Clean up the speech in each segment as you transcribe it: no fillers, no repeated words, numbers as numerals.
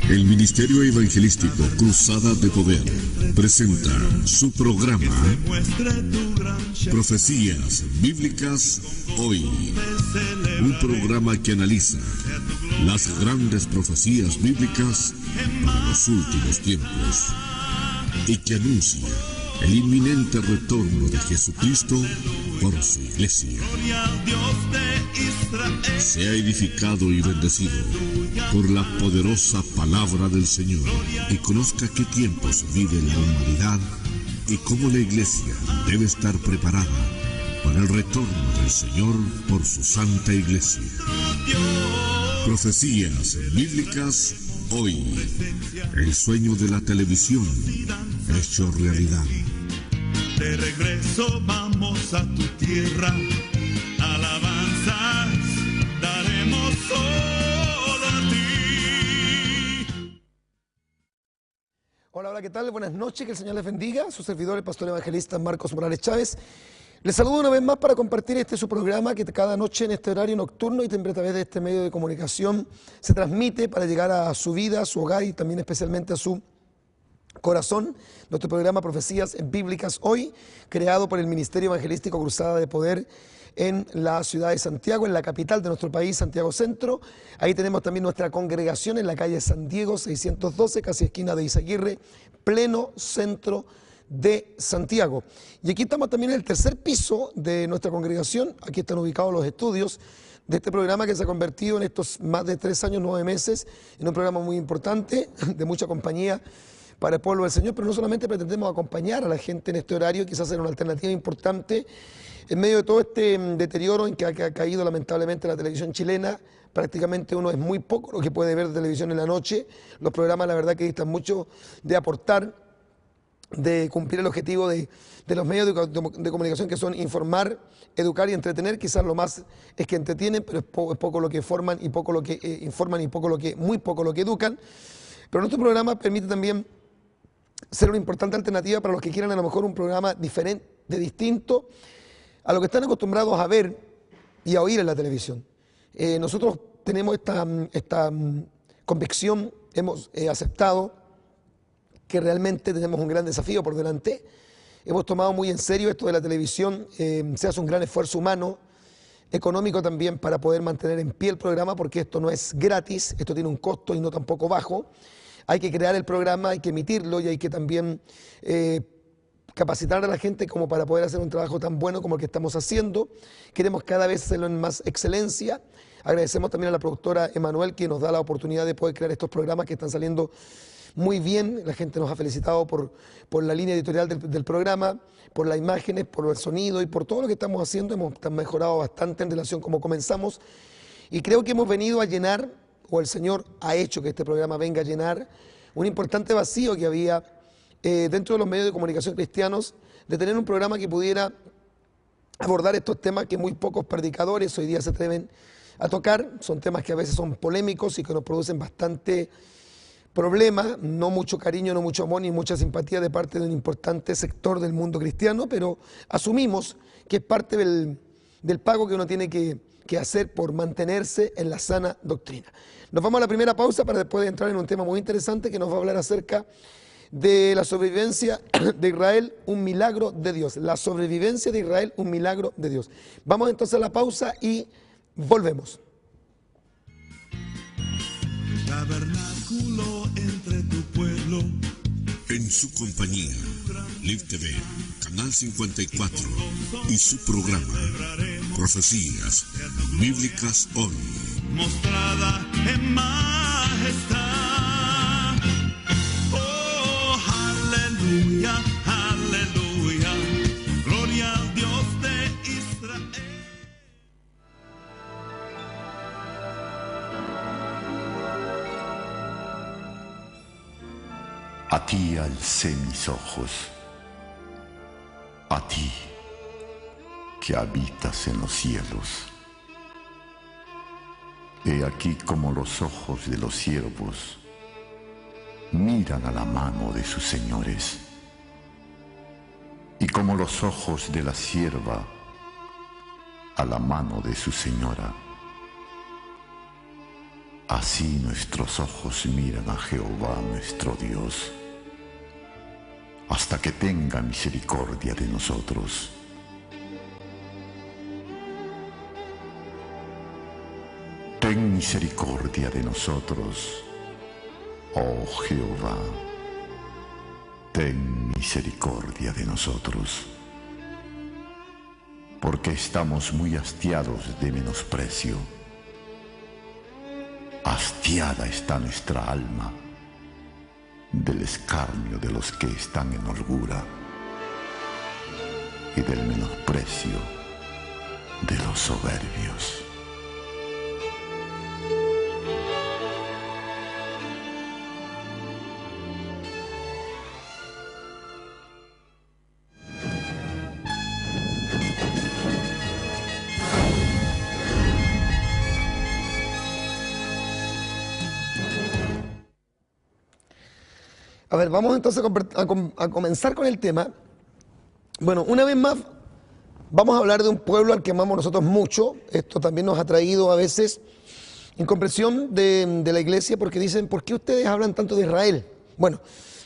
El Ministerio Evangelístico Cruzada de Poder presenta su programa Profecías Bíblicas Hoy. Un programa que analiza las grandes profecías bíblicas para los últimos tiempos y que anuncia el inminente retorno de Jesucristo por su iglesia. Sea edificado y bendecido por la poderosa palabra del Señor y conozca qué tiempos vive la humanidad y cómo la iglesia debe estar preparada para el retorno del Señor por su santa iglesia. Profecías Bíblicas Hoy. El sueño de la televisión hecho realidad. De regreso vamos a tu tierra, alabanzas daremos solo a ti. Hola, ¿qué tal? Buenas noches, que el Señor les bendiga. Su servidor, el pastor evangelista Marcos Morales Chávez. Les saludo una vez más para compartir su programa que cada noche en este horario nocturno y también a través de este medio de comunicación se transmite para llegar a su vida, a su hogar y también especialmente a su corazón. Nuestro programa Profecías Bíblicas Hoy, creado por el Ministerio Evangelístico Cruzada de Poder en la ciudad de Santiago, en la capital de nuestro país, Santiago Centro. Ahí tenemos también nuestra congregación en la calle San Diego 612, casi esquina de Izaguirre, pleno centro de Santiago. Y aquí estamos también en el tercer piso de nuestra congregación. Aquí están ubicados los estudios de este programa que se ha convertido en estos más de 3 años, 9 meses, en un programa muy importante, de mucha compañía para el pueblo del Señor, pero no solamente pretendemos acompañar a la gente en este horario, quizás ser una alternativa importante en medio de todo este deterioro en que ha caído lamentablemente la televisión chilena. Prácticamente uno es muy poco lo que puede ver de televisión en la noche. Los programas, la verdad, que distan mucho de aportar, de cumplir el objetivo de los medios de comunicación, que son informar, educar y entretener. Quizás lo más es que entretienen, pero es poco lo que forman y poco lo que informan y muy poco lo que educan. Pero nuestro programa permite también ser una importante alternativa para los que quieran a lo mejor un programa diferente, distinto a lo que están acostumbrados a ver y a oír en la televisión. Nosotros tenemos esta convicción, hemos aceptado que realmente tenemos un gran desafío por delante. Hemos tomado muy en serio esto de la televisión. Se hace un gran esfuerzo humano, económico también, para poder mantener en pie el programa, porque esto no es gratis, esto tiene un costo y no tampoco bajo. Hay que crear el programa, hay que emitirlo y hay que también capacitar a la gente como para poder hacer un trabajo tan bueno como el que estamos haciendo. Queremos cada vez hacerlo en más excelencia. Agradecemos también a la productora Emanuel, que nos da la oportunidad de poder crear estos programas que están saliendo muy bien. La gente nos ha felicitado por la línea editorial del programa, por las imágenes, por el sonido y por todo lo que estamos haciendo. Hemos mejorado bastante en relación a cómo comenzamos y creo que hemos venido a llenar, o el Señor ha hecho que este programa venga a llenar un importante vacío que había dentro de los medios de comunicación cristianos, de tener un programa que pudiera abordar estos temas que muy pocos predicadores hoy día se atreven a tocar. Son temas que a veces son polémicos y que nos producen bastante problema, no mucho cariño, no mucho amor ni mucha simpatía de parte de un importante sector del mundo cristiano, pero asumimos que es parte del pago que uno tiene que hacer por mantenerse en la sana doctrina. Nos vamos a la primera pausa para después entrar en un tema muy interesante que nos va a hablar acerca de la sobrevivencia de Israel, un milagro de Dios. La sobrevivencia de Israel, un milagro de Dios. Vamos entonces a la pausa y volvemos. Tabernáculo entre tu pueblo. En su compañía, Live TV, Canal 54 y su programa Profecías Bíblicas Hoy. Mostrada en majestad. Oh, aleluya, aleluya. Gloria al Dios de Israel. A ti alcé mis ojos, a ti que habitas en los cielos. He aquí como los ojos de los siervos miran a la mano de sus señores, y como los ojos de la sierva a la mano de su señora. Así nuestros ojos miran a Jehová nuestro Dios, hasta que tenga misericordia de nosotros. Ten misericordia de nosotros, oh Jehová, ten misericordia de nosotros, porque estamos muy hastiados de menosprecio. Hastiada está nuestra alma del escarnio de los que están en holgura y del menosprecio de los soberbios. A ver, vamos entonces a comenzar con el tema. Bueno, una vez más vamos a hablar de un pueblo al que amamos nosotros mucho. Esto también nos ha traído a veces incomprensión de la iglesia, porque dicen, ¿por qué ustedes hablan tanto de Israel? Bueno,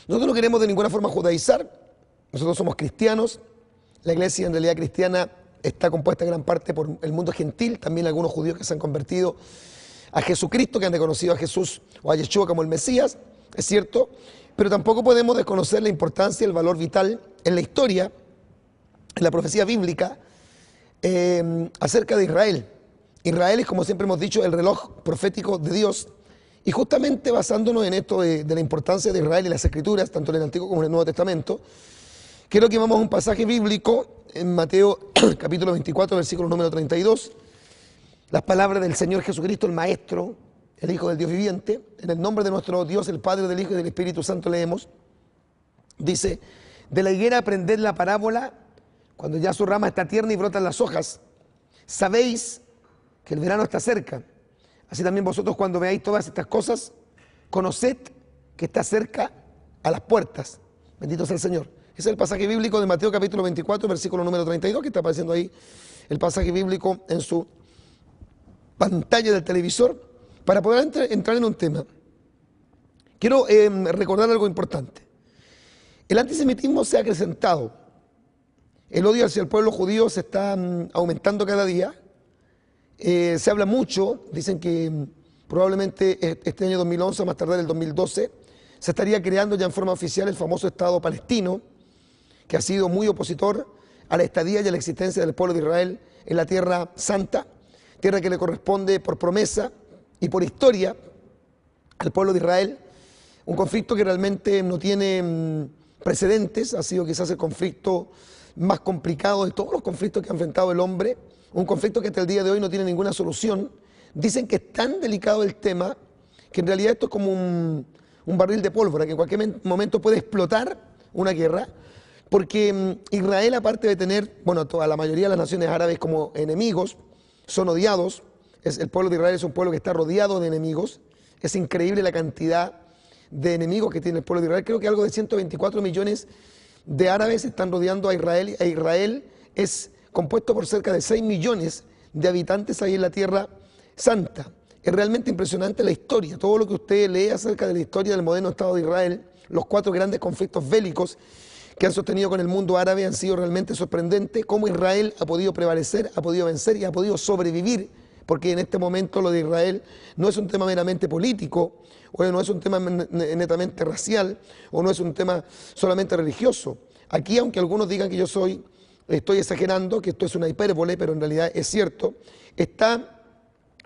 nosotros no queremos de ninguna forma judaizar, nosotros somos cristianos, la iglesia en realidad cristiana está compuesta en gran parte por el mundo gentil, también algunos judíos que se han convertido a Jesucristo, que han reconocido a Jesús o a Yeshua como el Mesías, es cierto, pero tampoco podemos desconocer la importancia y el valor vital en la historia, en la profecía bíblica, acerca de Israel. Israel es, como siempre hemos dicho, el reloj profético de Dios, y justamente basándonos en esto de la importancia de Israel y las Escrituras, tanto en el Antiguo como en el Nuevo Testamento, quiero que vamos a un pasaje bíblico en Mateo capítulo 24, versículo número 32, las palabras del Señor Jesucristo, el Maestro, el Hijo del Dios viviente, en el nombre de nuestro Dios, el Padre, del Hijo y del Espíritu Santo leemos, dice, de la higuera aprended la parábola, cuando ya su rama está tierna y brotan las hojas, sabéis que el verano está cerca, así también vosotros cuando veáis todas estas cosas, conoced que está cerca a las puertas, bendito sea el Señor. Ese es el pasaje bíblico de Mateo capítulo 24, versículo número 32, que está apareciendo ahí el pasaje bíblico en su pantalla del televisor. Para poder entrar en un tema, quiero recordar algo importante. El antisemitismo se ha acrecentado. El odio hacia el pueblo judío se está aumentando cada día. Se habla mucho, dicen que probablemente este año 2011, más tarde el 2012, se estaría creando ya en forma oficial el famoso Estado palestino, que ha sido muy opositor a la estadía y a la existencia del pueblo de Israel en la Tierra Santa, tierra que le corresponde por promesa y por historia al pueblo de Israel, un conflicto que realmente no tiene precedentes, ha sido quizás el conflicto más complicado de todos los conflictos que ha enfrentado el hombre, un conflicto que hasta el día de hoy no tiene ninguna solución. Dicen que es tan delicado el tema que en realidad esto es como un barril de pólvora, que en cualquier momento puede explotar una guerra, porque Israel, aparte de tener, bueno, toda la mayoría de las naciones árabes como enemigos, son odiados. El pueblo de Israel es un pueblo que está rodeado de enemigos. Es increíble la cantidad de enemigos que tiene el pueblo de Israel. Creo que algo de 124 millones de árabes están rodeando a Israel. E Israel es compuesto por cerca de 6 millones de habitantes ahí en la Tierra Santa. Es realmente impresionante la historia. Todo lo que usted lee acerca de la historia del moderno Estado de Israel, los 4 grandes conflictos bélicos que han sostenido con el mundo árabe han sido realmente sorprendentes. Cómo Israel ha podido prevalecer, ha podido vencer y ha podido sobrevivir. Porque en este momento lo de Israel no es un tema meramente político, o no es un tema netamente racial, o no es un tema solamente religioso. Aquí, aunque algunos digan que yo estoy exagerando, que esto es una hipérbole, pero en realidad es cierto, está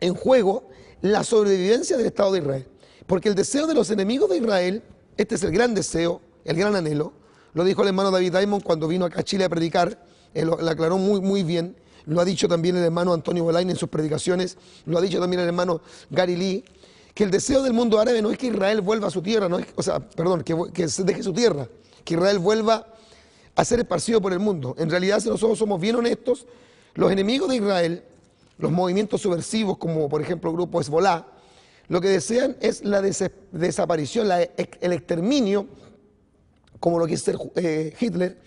en juego la sobrevivencia del Estado de Israel. Porque el deseo de los enemigos de Israel, este es el gran deseo, el gran anhelo, lo dijo el hermano David Diamond cuando vino acá a Chile a predicar, él lo aclaró muy bien. Lo ha dicho también el hermano Antonio Bolain en sus predicaciones, lo ha dicho también el hermano Gary Lee, que el deseo del mundo árabe no es que Israel vuelva a su tierra, que se deje su tierra, que Israel vuelva a ser esparcido por el mundo. En realidad, si nosotros somos bien honestos, los enemigos de Israel, los movimientos subversivos como por ejemplo el grupo Hezbollah, lo que desean es la desaparición, el exterminio, como lo quiso hacer Hitler,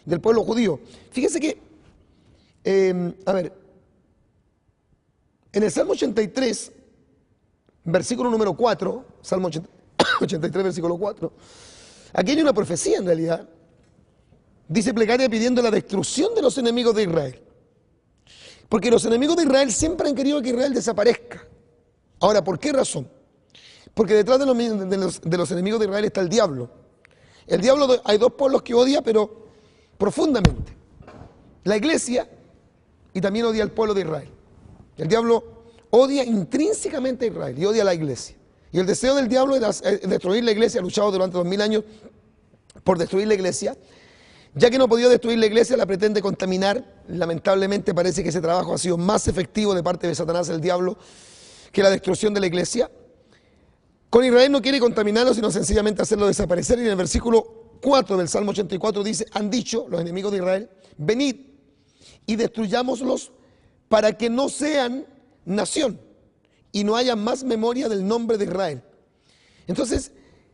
del pueblo judío. Fíjese que en el Salmo 83, versículo número 4, Salmo 83, versículo 4. Aquí hay una profecía en realidad. Dice plegaria pidiendo la destrucción de los enemigos de Israel. Porque los enemigos de Israel siempre han querido que Israel desaparezca. Ahora, ¿por qué razón? Porque detrás de los enemigos de Israel está el diablo. El diablo, hay dos pueblos que odia, pero profundamente. La iglesia y también odia al pueblo de Israel. El diablo odia intrínsecamente a Israel y odia a la iglesia. Y el deseo del diablo es destruir la iglesia. Ha luchado durante 2000 años por destruir la iglesia. Ya que no ha podido destruir la iglesia, la pretende contaminar. Lamentablemente parece que ese trabajo ha sido más efectivo de parte de Satanás, el diablo, que la destrucción de la iglesia. Con Israel no quiere contaminarlo, sino sencillamente hacerlo desaparecer. Y en el versículo 4 del Salmo 84 dice, han dicho los enemigos de Israel, venid y destruyámoslos para que no sean nación y no haya más memoria del nombre de Israel. Entonces,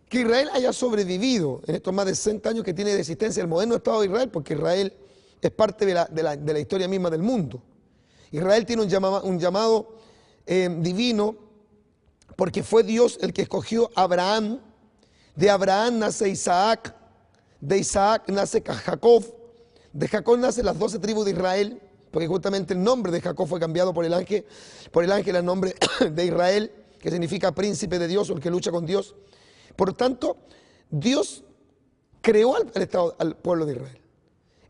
que Israel haya sobrevivido en estos más de 60 años que tiene de existencia el moderno Estado de Israel, porque Israel es parte de la historia misma del mundo. Israel tiene un llamado divino, porque fue Dios el que escogió a Abraham. De Abraham nace Isaac, de Isaac nace Jacob, de Jacob nacen las 12 tribus de Israel, porque justamente el nombre de Jacob fue cambiado por el ángel al nombre de Israel, que significa príncipe de Dios o el que lucha con Dios. Por tanto, Dios creó al pueblo de Israel.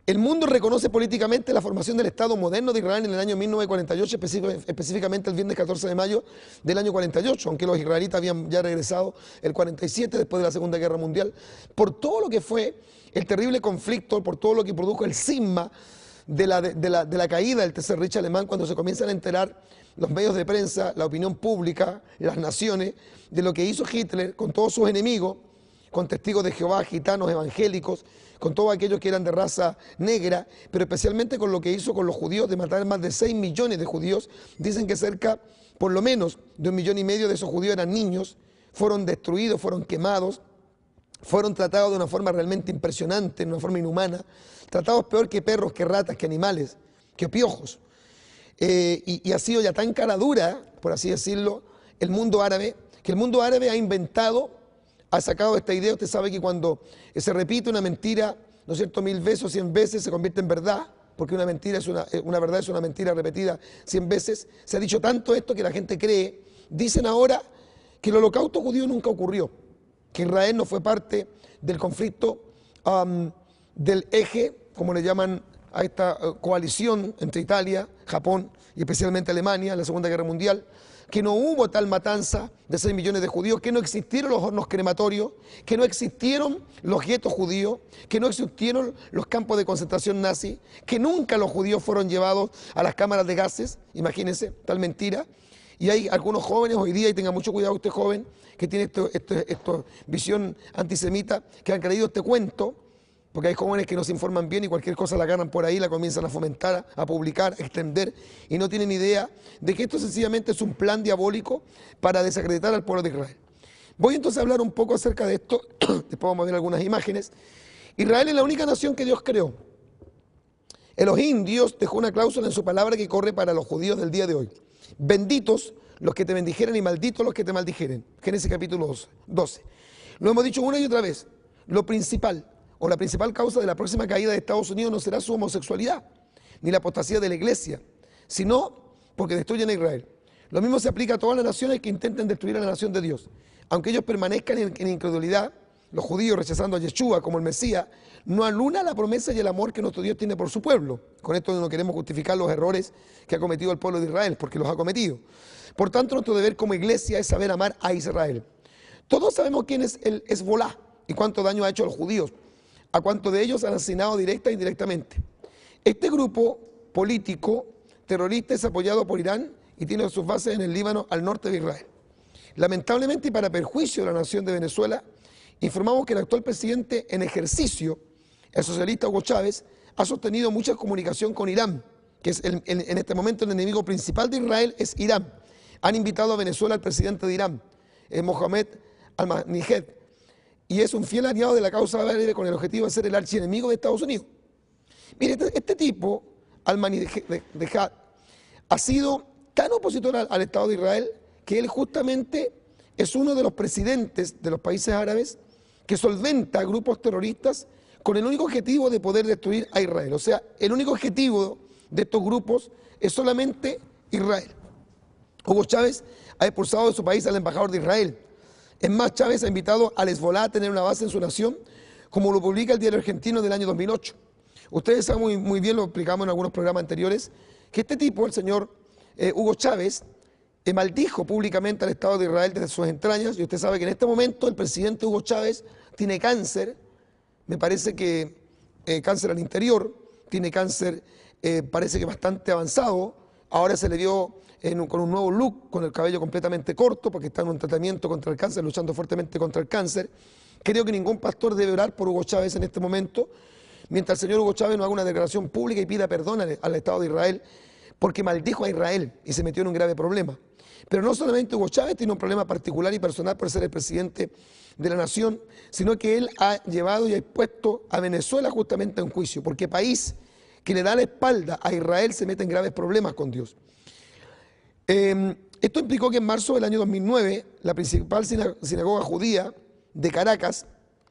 El mundo reconoce políticamente la formación del Estado moderno de Israel en el año 1948, específicamente el viernes 14 de mayo del año 48, aunque los israelitas habían ya regresado el 47 después de la Segunda Guerra Mundial, por todo lo que fue el terrible conflicto, por todo lo que produjo el cisma de la caída del Tercer Reich alemán, cuando se comienzan a enterar los medios de prensa, la opinión pública, las naciones, de lo que hizo Hitler con todos sus enemigos, con testigos de Jehová, gitanos, evangélicos, con todos aquellos que eran de raza negra, pero especialmente con lo que hizo con los judíos, de matar más de 6 millones de judíos. Dicen que cerca, por lo menos, de 1,5 millones de esos judíos eran niños, fueron destruidos, fueron quemados, fueron tratados de una forma realmente impresionante, de una forma inhumana, tratados peor que perros, que ratas, que animales, que piojos. Y ha sido ya tan cara dura, por así decirlo, el mundo árabe, que el mundo árabe ha inventado, ha sacado esta idea. Usted sabe que cuando se repite una mentira, ¿no es cierto?, 1000 veces o 100 veces, se convierte en verdad, porque una mentira una verdad es una mentira repetida 100 veces. Se ha dicho tanto esto que la gente cree. Dicen ahora que el holocausto judío nunca ocurrió, que Israel no fue parte del conflicto del eje, como le llaman a esta coalición entre Italia, Japón y especialmente Alemania en la Segunda Guerra Mundial, que no hubo tal matanza de 6 millones de judíos, que no existieron los hornos crematorios, que no existieron los guetos judíos, que no existieron los campos de concentración nazi, que nunca los judíos fueron llevados a las cámaras de gases. Imagínense, tal mentira. Y hay algunos jóvenes hoy día, y tenga mucho cuidado usted joven, que tiene esta visión antisemita, que han creído este cuento, porque hay jóvenes que no se informan bien y cualquier cosa la ganan por ahí, la comienzan a fomentar, a publicar, a extender, y no tienen idea de que esto sencillamente es un plan diabólico para desacreditar al pueblo de Israel. Voy entonces a hablar un poco acerca de esto, después vamos a ver algunas imágenes. Israel es la única nación que Dios creó. Elohim, Dios, dejó una cláusula en su palabra que corre para los judíos del día de hoy. Benditos los que te bendijeren y malditos los que te maldijeren. Génesis capítulo 12. Lo hemos dicho una y otra vez. Lo principal, o la principal causa de la próxima caída de Estados Unidos no será su homosexualidad, ni la apostasía de la iglesia, sino porque destruyen a Israel. Lo mismo se aplica a todas las naciones que intenten destruir a la nación de Dios. Aunque ellos permanezcan en incredulidad, los judíos rechazando a Yeshua como el Mesías, no anula la promesa y el amor que nuestro Dios tiene por su pueblo. Con esto no queremos justificar los errores que ha cometido el pueblo de Israel, porque los ha cometido. Por tanto, nuestro deber como iglesia es saber amar a Israel. Todos sabemos quién es el Hezbolá y cuánto daño ha hecho a los judíos, a cuántos de ellos han asesinado directa e indirectamente. Este grupo político terrorista es apoyado por Irán y tiene sus bases en el Líbano, al norte de Israel. Lamentablemente, y para perjuicio de la nación de Venezuela, informamos que el actual presidente en ejercicio, el socialista Hugo Chávez, ha sostenido mucha comunicación con Irán, que es en este momento el enemigo principal de Israel es Irán. Han invitado a Venezuela al presidente de Irán, Mohamed Ahmadinejad, y es un fiel aliado de la causa árabe con el objetivo de ser el archienemigo de Estados Unidos. Mire, este tipo, Ahmadinejad, ha sido tan opositor al Estado de Israel que él justamente es uno de los presidentes de los países árabes que solventa grupos terroristas con el único objetivo de poder destruir a Israel. O sea, el único objetivo de estos grupos es solamente Israel. Hugo Chávez ha expulsado de su país al embajador de Israel. Es más, Chávez ha invitado al Hezbolá a tener una base en su nación, como lo publica el Diario Argentino del año 2008. Ustedes saben muy bien, lo explicamos en algunos programas anteriores, que este tipo, el señor Hugo Chávez, maldijo públicamente al Estado de Israel desde sus entrañas, y usted sabe que en este momento el presidente Hugo Chávez tiene cáncer, me parece que cáncer al interior, tiene cáncer parece que bastante avanzado, ahora se le dio con un nuevo look, con el cabello completamente corto, porque está en un tratamiento contra el cáncer, luchando fuertemente contra el cáncer. Creo que ningún pastor debe orar por Hugo Chávez en este momento, mientras el señor Hugo Chávez no haga una declaración pública y pida perdón al Estado de Israel, porque maldijo a Israel y se metió en un grave problema. Pero no solamente Hugo Chávez tiene un problema particular y personal por ser el presidente de la nación, sino que él ha llevado y ha expuesto a Venezuela justamente a un juicio, porque país que le da la espalda a Israel se mete en graves problemas con Dios. Esto implicó que en marzo del año 2009, la principal sinagoga judía de Caracas,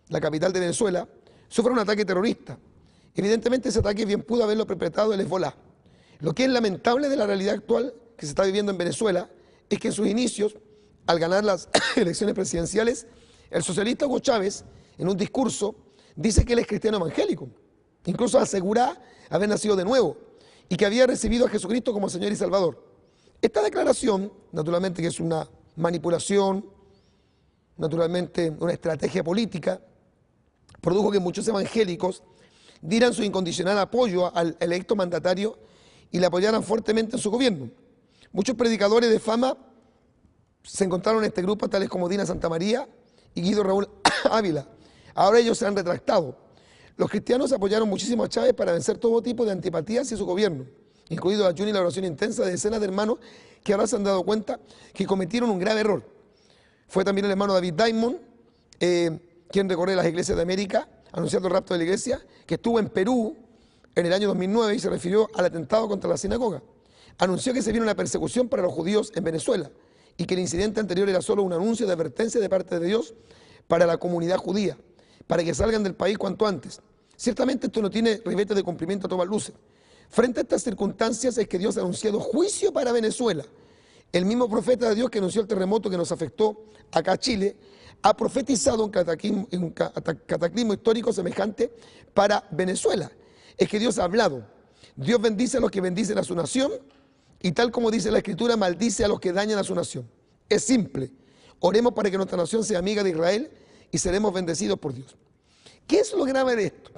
la capital de Venezuela, sufre un ataque terrorista. Evidentemente ese ataque bien pudo haberlo perpetrado el Hezbolá. Lo que es lamentable de la realidad actual que se está viviendo en Venezuela es que en sus inicios, al ganar las elecciones presidenciales, el socialista Hugo Chávez, en un discurso, dice que él es cristiano evangélico. Incluso asegura haber nacido de nuevo y que había recibido a Jesucristo como Señor y Salvador. Esta declaración, naturalmente que es una manipulación, naturalmente una estrategia política, produjo que muchos evangélicos dieran su incondicional apoyo al electo mandatario y le apoyaran fuertemente en su gobierno. Muchos predicadores de fama se encontraron en este grupo, tales como Dina Santamaría y Guido Raúl Ávila. Ahora ellos se han retractado. Los cristianos apoyaron muchísimo a Chávez para vencer todo tipo de antipatías hacia su gobierno, incluido la ayuno y la oración intensa de decenas de hermanos que ahora se han dado cuenta que cometieron un grave error. Fue también el hermano David Diamond, quien recorre las iglesias de América, anunciando el rapto de la iglesia, que estuvo en Perú en el año 2009 y se refirió al atentado contra la sinagoga. Anunció que se viene una persecución para los judíos en Venezuela y que el incidente anterior era solo un anuncio de advertencia de parte de Dios para la comunidad judía, para que salgan del país cuanto antes. Ciertamente esto no tiene ribete de cumplimiento a todas luces. Frente a estas circunstancias es que Dios ha anunciado juicio para Venezuela. El mismo profeta de Dios que anunció el terremoto que nos afectó acá a Chile, ha profetizado un cataclismo histórico semejante para Venezuela. Es que Dios ha hablado. Dios bendice a los que bendicen a su nación y tal como dice la Escritura, maldice a los que dañan a su nación. Es simple. Oremos para que nuestra nación sea amiga de Israel y seremos bendecidos por Dios. ¿Qué es lo grave de esto?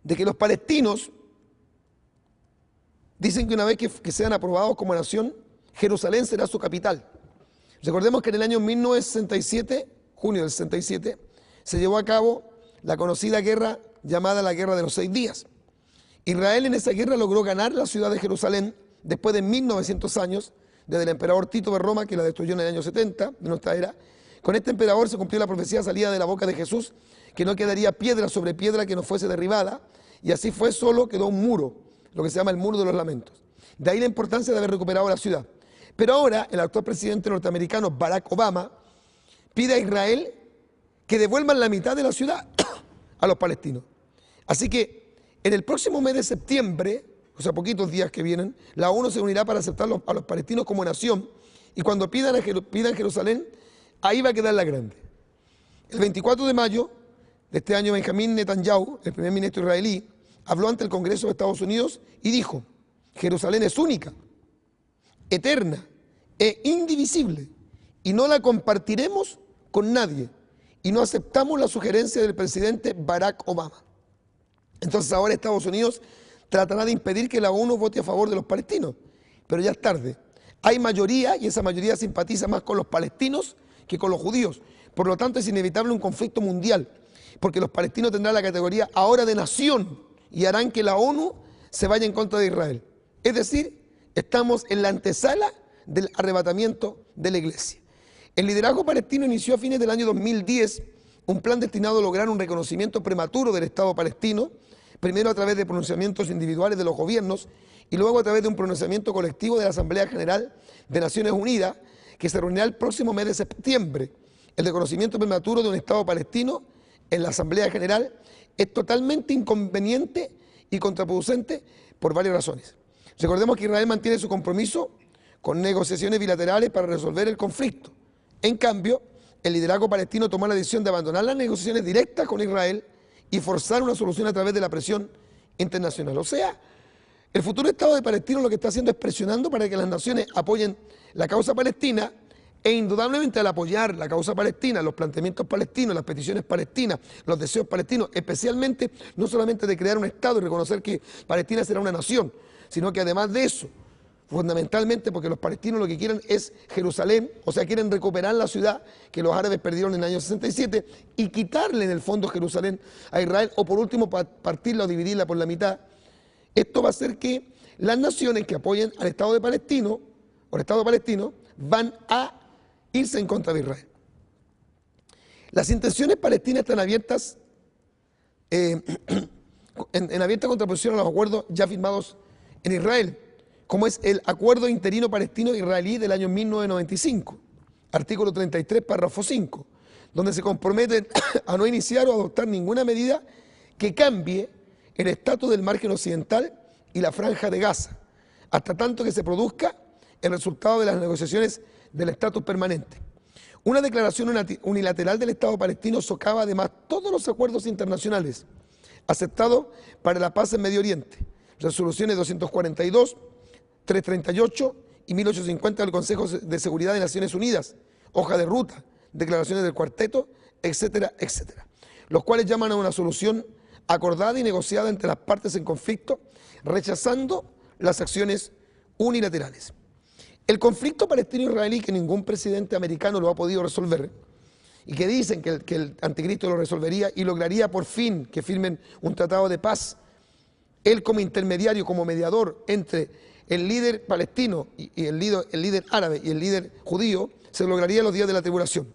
De que los palestinos dicen que una vez que sean aprobados como nación, Jerusalén será su capital. Recordemos que en el año 1967, junio del 67, se llevó a cabo la conocida guerra llamada la Guerra de los 6 días. Israel en esa guerra logró ganar la ciudad de Jerusalén después de 1900 años, desde el emperador Tito de Roma, que la destruyó en el año 70 de nuestra era. Con este emperador se cumplió la profecía salida de la boca de Jesús, que no quedaría piedra sobre piedra que no fuese derribada, y así fue, solo quedó un muro, lo que se llama el Muro de los Lamentos. De ahí la importancia de haber recuperado la ciudad. Pero ahora el actual presidente norteamericano, Barack Obama, pide a Israel que devuelvan la mitad de la ciudad a los palestinos. Así que en el próximo mes de septiembre, o sea, poquitos días que vienen, la ONU se unirá para aceptar a los palestinos como nación, y cuando pidan Jerusalén, ahí va a quedar la grande. El 24 de mayo de este año, Benjamín Netanyahu, el primer ministro israelí, habló ante el Congreso de Estados Unidos y dijo: Jerusalén es única, eterna e indivisible, y no la compartiremos con nadie, y no aceptamos la sugerencia del presidente Barack Obama. Entonces ahora Estados Unidos tratará de impedir que la ONU vote a favor de los palestinos, pero ya es tarde. Hay mayoría y esa mayoría simpatiza más con los palestinos que con los judíos. Por lo tanto es inevitable un conflicto mundial, porque los palestinos tendrán la categoría ahora de nación y harán que la ONU se vaya en contra de Israel. Es decir, estamos en la antesala del arrebatamiento de la iglesia. El liderazgo palestino inició a fines del año 2010 un plan destinado a lograr un reconocimiento prematuro del Estado palestino, primero a través de pronunciamientos individuales de los gobiernos y luego a través de un pronunciamiento colectivo de la Asamblea General de Naciones Unidas, que se reunirá el próximo mes de septiembre. El reconocimiento prematuro de un Estado palestino en la Asamblea General es totalmente inconveniente y contraproducente por varias razones. Recordemos que Israel mantiene su compromiso con negociaciones bilaterales para resolver el conflicto. En cambio, el liderazgo palestino tomó la decisión de abandonar las negociaciones directas con Israel y forzar una solución a través de la presión internacional. O sea, el futuro Estado de Palestina lo que está haciendo es presionando para que las naciones apoyen la causa palestina, e indudablemente al apoyar la causa palestina, los planteamientos palestinos, las peticiones palestinas, los deseos palestinos, especialmente no solamente de crear un Estado y reconocer que Palestina será una nación, sino que además de eso, fundamentalmente porque los palestinos lo que quieren es Jerusalén, o sea, quieren recuperar la ciudad que los árabes perdieron en el año 67 y quitarle en el fondo Jerusalén a Israel, o por último partirla o dividirla por la mitad. Esto va a hacer que las naciones que apoyen al Estado de Palestino, o el Estado palestino, van a irse en contra de Israel. Las intenciones palestinas están abiertas, en abierta contraposición a los acuerdos ya firmados en Israel, como es el Acuerdo Interino Palestino-Israelí del año 1995, artículo 33, párrafo 5, donde se comprometen a no iniciar o adoptar ninguna medida que cambie el estatus del margen occidental y la franja de Gaza, hasta tanto que se produzca el resultado de las negociaciones del estatus permanente. Una declaración unilateral del Estado palestino socava además todos los acuerdos internacionales aceptados para la paz en Medio Oriente, resoluciones 242, 338 y 1850 del Consejo de Seguridad de Naciones Unidas, hoja de ruta, declaraciones del cuarteto, etcétera, etcétera, los cuales llaman a una solución acordada y negociada entre las partes en conflicto, rechazando las acciones unilaterales. El conflicto palestino-israelí, que ningún presidente americano lo ha podido resolver, y que dicen que el anticristo lo resolvería y lograría por fin que firmen un tratado de paz, él como intermediario, como mediador entre el líder palestino y el líder árabe y el líder judío, se lograría en los días de la tribulación.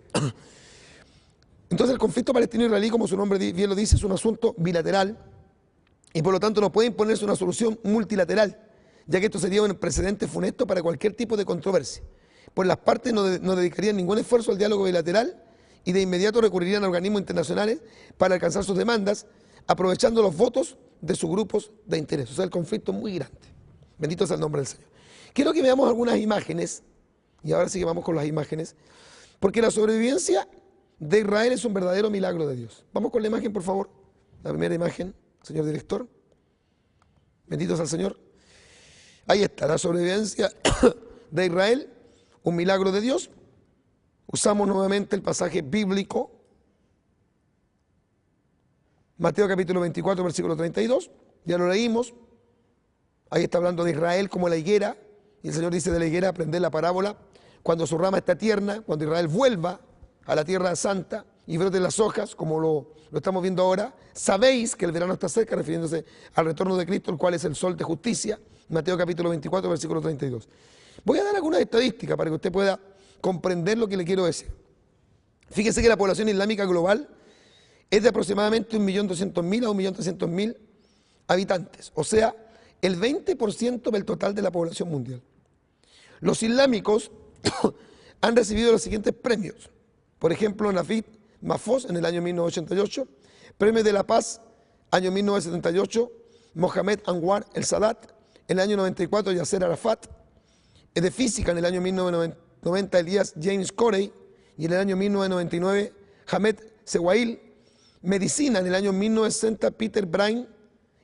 Entonces el conflicto palestino-israelí, como su nombre bien lo dice, es un asunto bilateral y por lo tanto no puede imponerse una solución multilateral, ya que esto sería un precedente funesto para cualquier tipo de controversia, pues las partes no dedicarían ningún esfuerzo al diálogo bilateral y de inmediato recurrirían a organismos internacionales para alcanzar sus demandas, aprovechando los votos de sus grupos de interés. O sea, el conflicto es muy grande. Bendito sea el nombre del Señor. Quiero que veamos algunas imágenes, y ahora sí que vamos con las imágenes, porque la sobrevivencia de Israel es un verdadero milagro de Dios. Vamos con la imagen, por favor. La primera imagen, señor director. Bendito sea el Señor. Ahí está, la sobrevivencia de Israel, un milagro de Dios. Usamos nuevamente el pasaje bíblico, Mateo capítulo 24, versículo 32, ya lo leímos. Ahí está hablando de Israel como la higuera, y el Señor dice de la higuera, aprender la parábola, cuando su rama está tierna, cuando Israel vuelva a la tierra santa y broten las hojas, como lo estamos viendo ahora, sabéis que el verano está cerca, refiriéndose al retorno de Cristo, el cual es el sol de justicia, Mateo capítulo 24, versículo 32. Voy a dar algunas estadísticas para que usted pueda comprender lo que le quiero decir. Fíjese que la población islámica global es de aproximadamente 1.200.000 a 1.300.000 habitantes, o sea, el 20% del total de la población mundial. Los islámicos han recibido los siguientes premios. Por ejemplo, Najib Mahfouz en el año 1988, Premio de la Paz, año 1978, Mohamed Anwar el Sadat, en el año 94, Yasser Arafat, de Física en el año 1990, Elias James Corey, y en el año 1999, Hamed Sewail, Medicina en el año 1960, Peter Brain,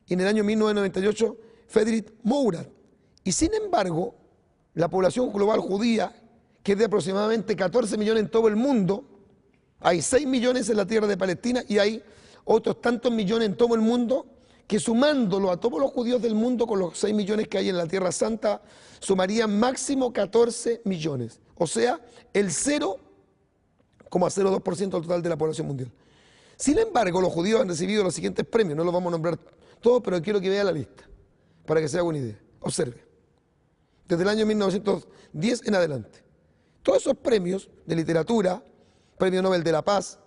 y en el año 1998, Friedrich Mourad. Y sin embargo, la población global judía, que es de aproximadamente 14 millones en todo el mundo, hay 6 millones en la tierra de Palestina y hay otros tantos millones en todo el mundo, que sumándolo a todos los judíos del mundo con los 6 millones que hay en la Tierra Santa, sumarían máximo 14 millones. O sea, el 0,02% del total de la población mundial. Sin embargo, los judíos han recibido los siguientes premios, no los vamos a nombrar todos, pero quiero que vea la lista, para que se haga una idea. Observe, desde el año 1910 en adelante, todos esos premios de literatura, Premio Nobel de la Paz,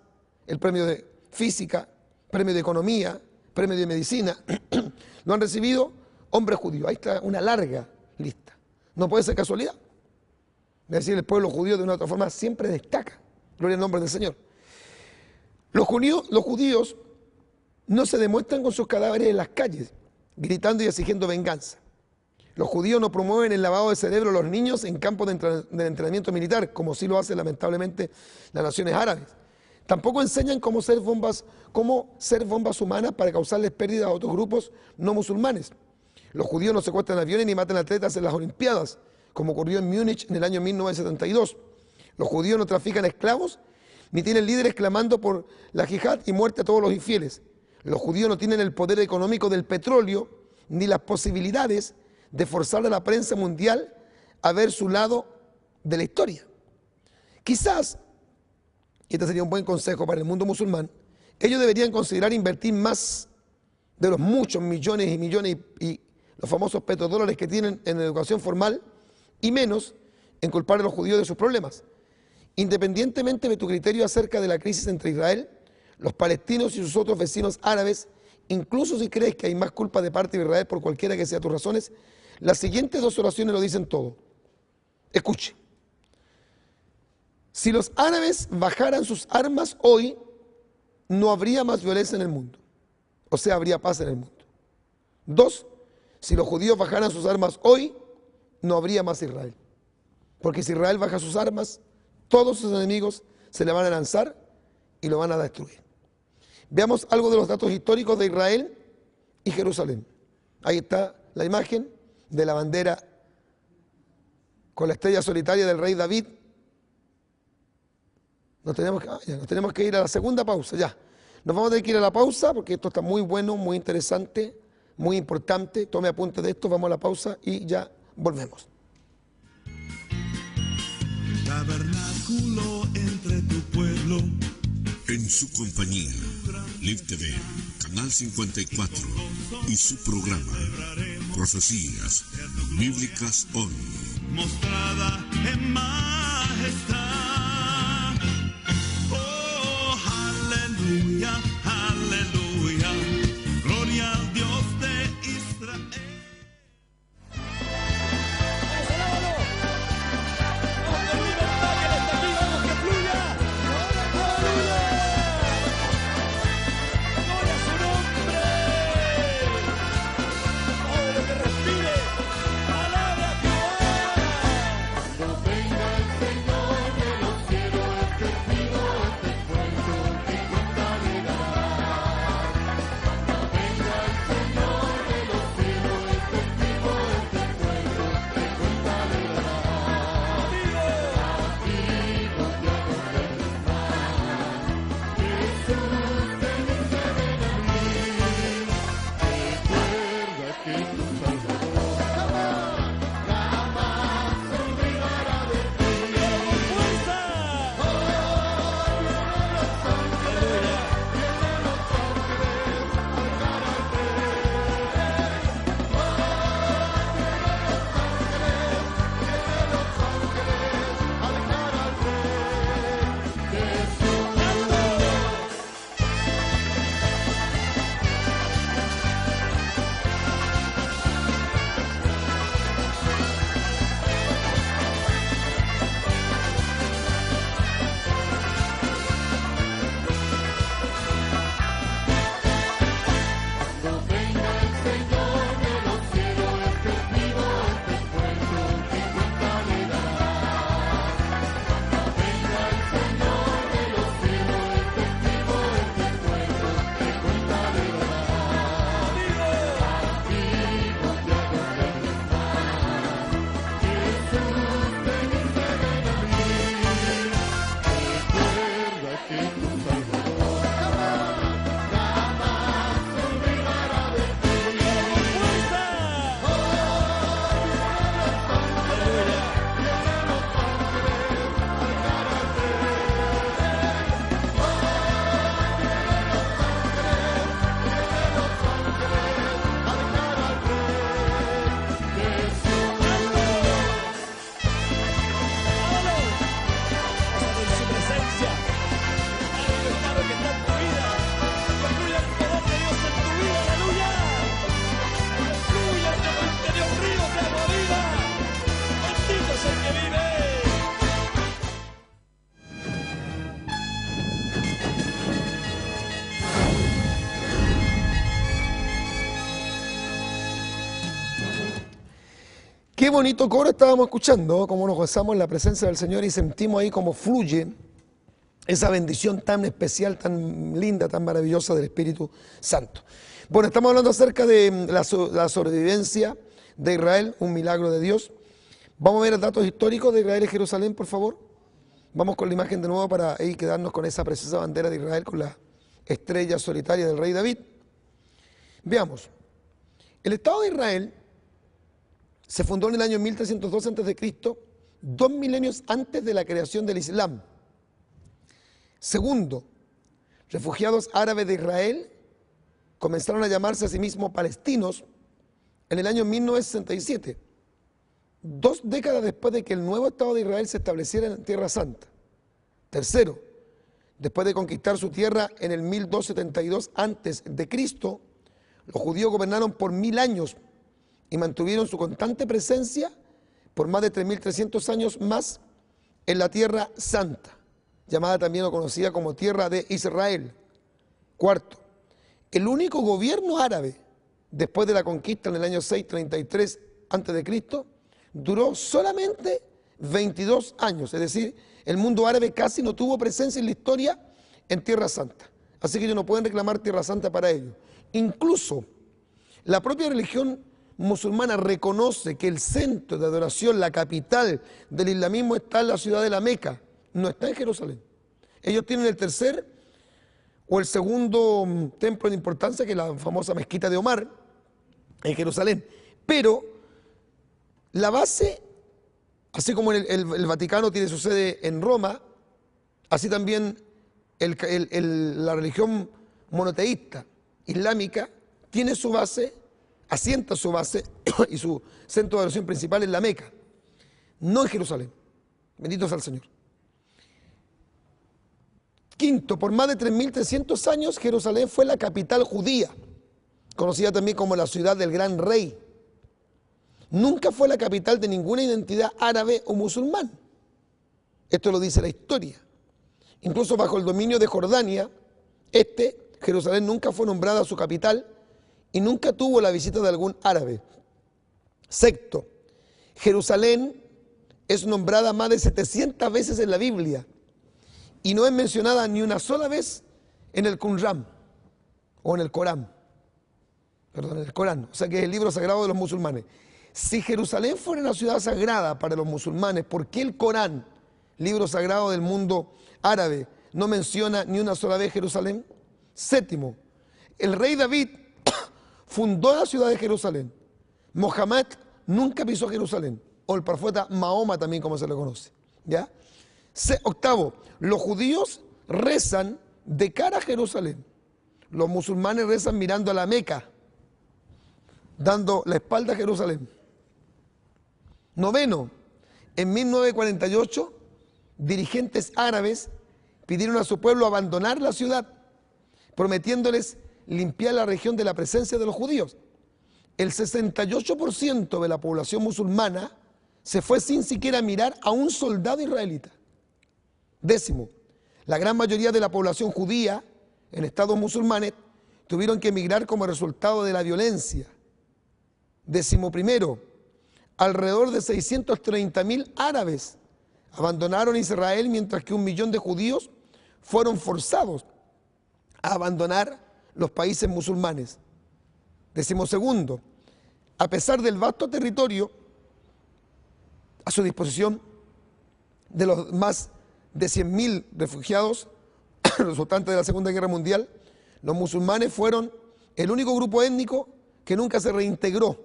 el Premio de Física, Premio de Economía, Premio de Medicina, lo han recibido hombres judíos. Ahí está una larga lista. No puede ser casualidad. Es decir, el pueblo judío de una u otra forma siempre destaca. Gloria al nombre del Señor. Los judíos no se demuestran con sus cadáveres en las calles, gritando y exigiendo venganza. Los judíos no promueven el lavado de cerebro a los niños en campos de entrenamiento militar, como sí lo hacen lamentablemente las naciones árabes. Tampoco enseñan cómo ser bombas humanas para causarles pérdidas a otros grupos no musulmanes. Los judíos no secuestran aviones ni matan atletas en las Olimpiadas, como ocurrió en Múnich en el año 1972. Los judíos no trafican esclavos, ni tienen líderes clamando por la yihad y muerte a todos los infieles. Los judíos no tienen el poder económico del petróleo, ni las posibilidades de forzar a la prensa mundial a ver su lado de la historia. Quizás, y este sería un buen consejo para el mundo musulmán, ellos deberían considerar invertir más de los muchos millones y millones y los famosos petrodólares que tienen en educación formal y menos en culpar a los judíos de sus problemas. Independientemente de tu criterio acerca de la crisis entre Israel, los palestinos y sus otros vecinos árabes, incluso si crees que hay más culpa de parte de Israel por cualquiera que sea tus razones, las siguientes dos oraciones lo dicen todo. Escuche. Si los árabes bajaran sus armas hoy, no habría más violencia en el mundo. O sea, habría paz en el mundo. 2, si los judíos bajaran sus armas hoy, no habría más Israel. Porque si Israel baja sus armas, todos sus enemigos se le van a lanzar y lo van a destruir. Veamos algo de los datos históricos de Israel y Jerusalén. Ahí está la imagen de la bandera con la estrella solitaria del rey David. Nos tenemos que ir a la segunda pausa, ya. Nos vamos a tener que ir a la pausa porque esto está muy bueno, muy interesante, muy importante. Tome apunte de esto, vamos a la pausa y ya volvemos. Tabernáculo entre tu pueblo. En su compañía, Live TV, Canal 54 y su programa, Profecías Bíblicas Hoy. Mostrada en majestad. Oh, aleluya, aleluya. Gloria al Dios de Israel. Venga el Qué bonito coro estábamos escuchando, cómo nos gozamos en la presencia del Señor y sentimos ahí cómo fluye esa bendición tan especial, tan linda, tan maravillosa del Espíritu Santo. Bueno, estamos hablando acerca de la sobrevivencia de Israel, un milagro de Dios. Vamos a ver datos históricos de Israel y Jerusalén, por favor. Vamos con la imagen de nuevo para ahí quedarnos con esa preciosa bandera de Israel, con la estrella solitaria del rey David. Veamos. El Estado de Israel se fundó en el año 1302 a.C., 2 milenios antes de la creación del Islam. Segundo, refugiados árabes de Israel comenzaron a llamarse a sí mismos palestinos en el año 1967, 2 décadas después de que el nuevo Estado de Israel se estableciera en Tierra Santa. Tercero, después de conquistar su tierra en el 1272 a.C., los judíos gobernaron por 1000 años y mantuvieron su constante presencia por más de 3300 años más en la Tierra Santa, llamada también o conocida como Tierra de Israel. Cuarto, el único gobierno árabe después de la conquista en el año 633 a.C. duró solamente 22 años, es decir, el mundo árabe casi no tuvo presencia en la historia en Tierra Santa, así que ellos no pueden reclamar Tierra Santa para ellos. Incluso la propia religión musulmana reconoce que el centro de adoración, la capital del islamismo, está en la ciudad de la Meca, no está en Jerusalén. Ellos tienen el tercer o el segundo templo de importancia, que es la famosa mezquita de Omar, en Jerusalén. Pero la base, así como el Vaticano tiene su sede en Roma, así también la religión monoteísta islámica tiene su base, asienta su base y su centro de adoración principal en la Meca, no en Jerusalén. Bendito sea el Señor. Quinto, por más de 3300 años Jerusalén fue la capital judía, conocida también como la ciudad del gran rey. Nunca fue la capital de ninguna identidad árabe o musulmán. Esto lo dice la historia. Incluso bajo el dominio de Jordania, Jerusalén nunca fue nombrada su capital y nunca tuvo la visita de algún árabe. Sexto, Jerusalén es nombrada más de 700 veces en la Biblia y no es mencionada ni una sola vez en el Qur'án o en el Corán. Perdón, en el Corán, o sea que es el libro sagrado de los musulmanes. Si Jerusalén fuera una ciudad sagrada para los musulmanes, ¿por qué el Corán, libro sagrado del mundo árabe, no menciona ni una sola vez Jerusalén? Séptimo, el rey David fundó la ciudad de Jerusalén. Mohammed nunca pisó Jerusalén, o el profeta Mahoma también, como se le conoce. ¿Ya? Octavo, los judíos rezan de cara a Jerusalén. Los musulmanes rezan mirando a la Meca, dando la espalda a Jerusalén. Noveno, en 1948, dirigentes árabes pidieron a su pueblo abandonar la ciudad, prometiéndoles limpiar la región de la presencia de los judíos. El 68% de la población musulmana se fue sin siquiera mirar a un soldado israelita. Décimo, la gran mayoría de la población judía en estados musulmanes tuvieron que emigrar como resultado de la violencia. Décimo primero, alrededor de 630.000 árabes abandonaron Israel, mientras que 1 millón de judíos fueron forzados a abandonar los países musulmanes. Decimosegundo, a pesar del vasto territorio a su disposición de los más de 100.000 refugiados resultantes de la Segunda Guerra Mundial, los musulmanes fueron el único grupo étnico que nunca se reintegró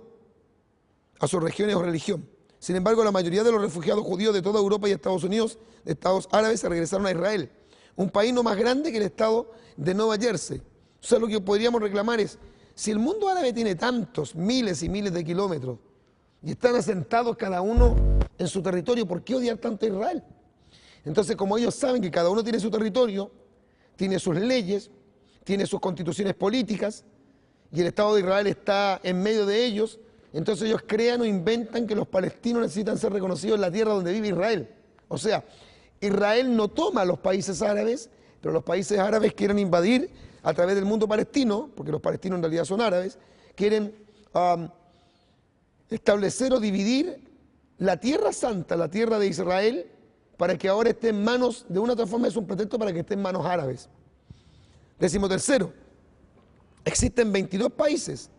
a sus regiones o religión. Sin embargo, la mayoría de los refugiados judíos de toda Europa y Estados Unidos, de estados árabes, se regresaron a Israel, un país no más grande que el estado de Nueva Jersey. O sea, lo que podríamos reclamar es, si el mundo árabe tiene tantos, miles y miles de kilómetros, y están asentados cada uno en su territorio, ¿por qué odiar tanto a Israel? Entonces, como ellos saben que cada uno tiene su territorio, tiene sus leyes, tiene sus constituciones políticas, y el Estado de Israel está en medio de ellos, entonces ellos crean o inventan que los palestinos necesitan ser reconocidos en la tierra donde vive Israel. O sea, Israel no toma a los países árabes, pero los países árabes quieren invadir a través del mundo palestino, porque los palestinos en realidad son árabes, quieren establecer o dividir la tierra santa, la tierra de Israel, para que ahora esté en manos, de una u otra forma es un pretexto para que esté en manos árabes. 13. Existen 22 países,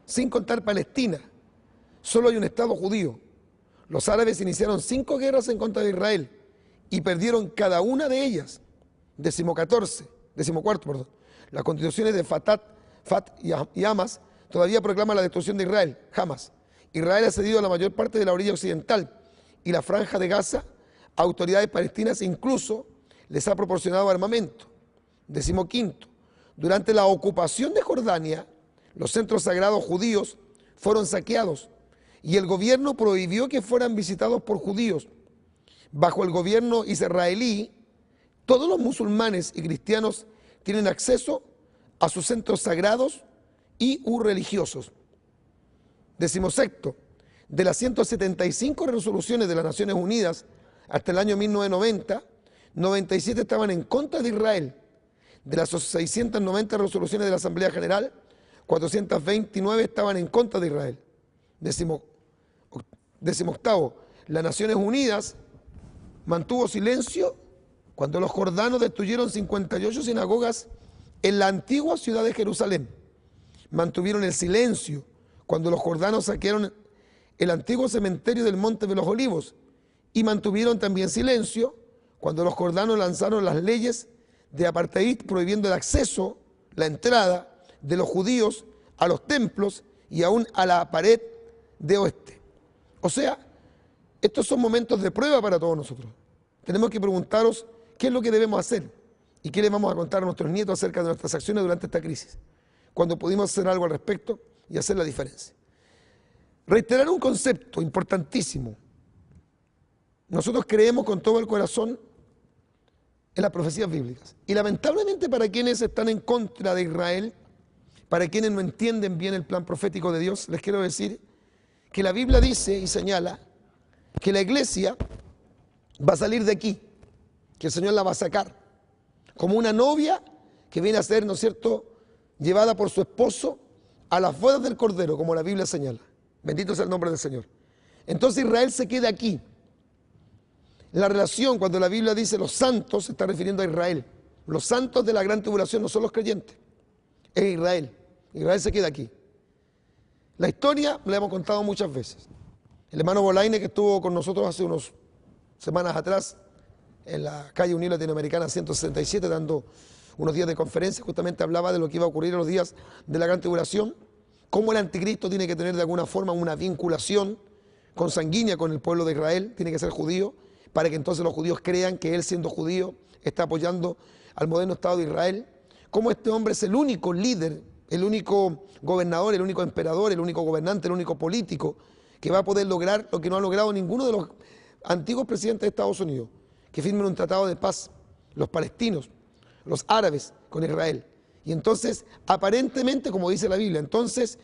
sin contar Palestina. Solo hay un Estado judío. Los árabes iniciaron 5 guerras en contra de Israel y perdieron cada una de ellas. 14. Las constituciones de Fatah y Hamas todavía proclaman la destrucción de Israel. Hamas. Israel ha cedido la mayor parte de la orilla occidental y la franja de Gaza a autoridades palestinas, incluso les ha proporcionado armamento. 15. Durante la ocupación de Jordania, los centros sagrados judíos fueron saqueados y el gobierno prohibió que fueran visitados por judíos. Bajo el gobierno israelí, todos los musulmanes y cristianos tienen acceso a sus centros sagrados y religiosos. 16. De las 175 resoluciones de las Naciones Unidas hasta el año 1990, 97 estaban en contra de Israel. De las 690 resoluciones de la Asamblea General, 429 estaban en contra de Israel. 18. Las Naciones Unidas mantuvo silencio cuando los jordanos destruyeron 58 sinagogas en la antigua ciudad de Jerusalén. Mantuvieron el silencio cuando los jordanos saquearon el antiguo cementerio del Monte de los Olivos, y mantuvieron también silencio cuando los jordanos lanzaron las leyes de apartheid prohibiendo el acceso, la entrada de los judíos a los templos y aún a la pared de oeste. O sea, estos son momentos de prueba para todos nosotros. Tenemos que preguntaros qué es lo que debemos hacer y qué le vamos a contar a nuestros nietos acerca de nuestras acciones durante esta crisis, cuando pudimos hacer algo al respecto y hacer la diferencia. Reiterar un concepto importantísimo. Nosotros creemos con todo el corazón en las profecías bíblicas. Y lamentablemente para quienes están en contra de Israel, para quienes no entienden bien el plan profético de Dios, les quiero decir que la Biblia dice y señala que la iglesia va a salir de aquí, que el Señor la va a sacar, como una novia que viene a ser, ¿no es cierto?, llevada por su esposo a las bodas del Cordero, como la Biblia señala. Bendito sea el nombre del Señor. Entonces Israel se queda aquí. La relación, cuando la Biblia dice los santos, se está refiriendo a Israel. Los santos de la gran tribulación no son los creyentes, es Israel. Israel se queda aquí. La historia la hemos contado muchas veces. El hermano Bolaine, que estuvo con nosotros hace unas semanas atrás en la calle Unión Latinoamericana 167, dando unos días de conferencia, justamente hablaba de lo que iba a ocurrir en los días de la gran tribulación, cómo el anticristo tiene que tener de alguna forma una vinculación consanguínea con el pueblo de Israel, tiene que ser judío, para que entonces los judíos crean que él, siendo judío, está apoyando al moderno Estado de Israel. Cómo este hombre es el único líder, el único gobernador, el único emperador, el único gobernante, el único político que va a poder lograr lo que no ha logrado ninguno de los antiguos presidentes de Estados Unidos, que firmen un tratado de paz, los palestinos, los árabes con Israel. Y entonces, aparentemente, como dice la Biblia, entonces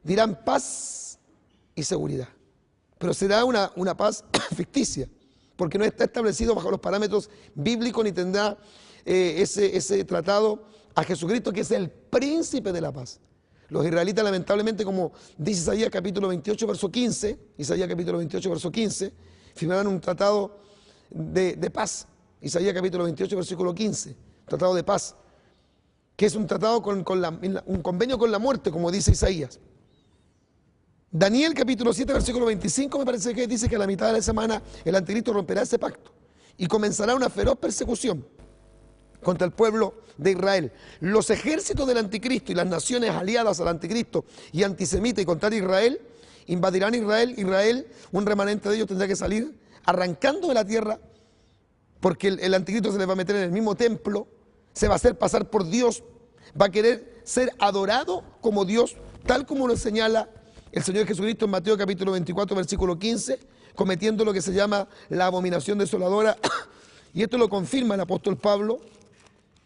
dirán paz y seguridad. Pero será una paz ficticia, porque no está establecido bajo los parámetros bíblicos, ni tendrá ese tratado a Jesucristo, que es el príncipe de la paz. Los israelitas, lamentablemente, como dice Isaías capítulo 28, verso 15, Isaías capítulo 28, verso 15, firmarán un tratado de paz. Isaías capítulo 28, versículo 15, tratado de paz, que es un tratado un convenio con la muerte, como dice Isaías. Daniel capítulo 7, versículo 25, me parece que dice que a la mitad de la semana el anticristo romperá ese pacto y comenzará una feroz persecución contra el pueblo de Israel. Los ejércitos del anticristo y las naciones aliadas al anticristo y antisemitas y contra Israel invadirán Israel, un remanente de ellos tendrá que salir arrancando de la tierra, porque el anticristo se les va a meter en el mismo templo, se va a hacer pasar por Dios, va a querer ser adorado como Dios, tal como lo señala el Señor Jesucristo en Mateo capítulo 24, versículo 15, cometiendo lo que se llama la abominación desoladora. Y esto lo confirma el apóstol Pablo